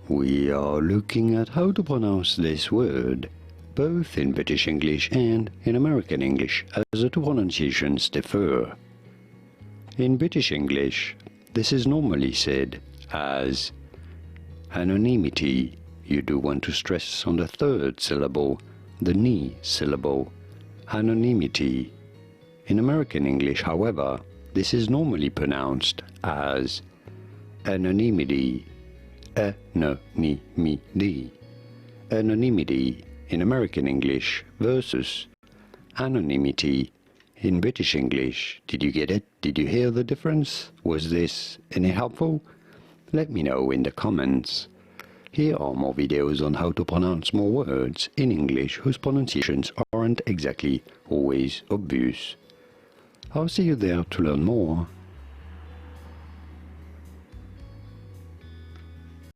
we are looking at how to pronounce this word, both in British English and in American English, as the two pronunciations differ. In British English, this is normally said as anonymity. You do want to stress on the third syllable, the ni syllable, anonymity. In American English, however, this is normally pronounced as anonymity. Anonymity. Anonymity in American English versus anonymity in British English. Did you get it? Did you hear the difference? Was this any helpful? Let me know in the comments. Here are more videos on how to pronounce more words in English whose pronunciations aren't exactly always obvious. I'll see you there to learn more.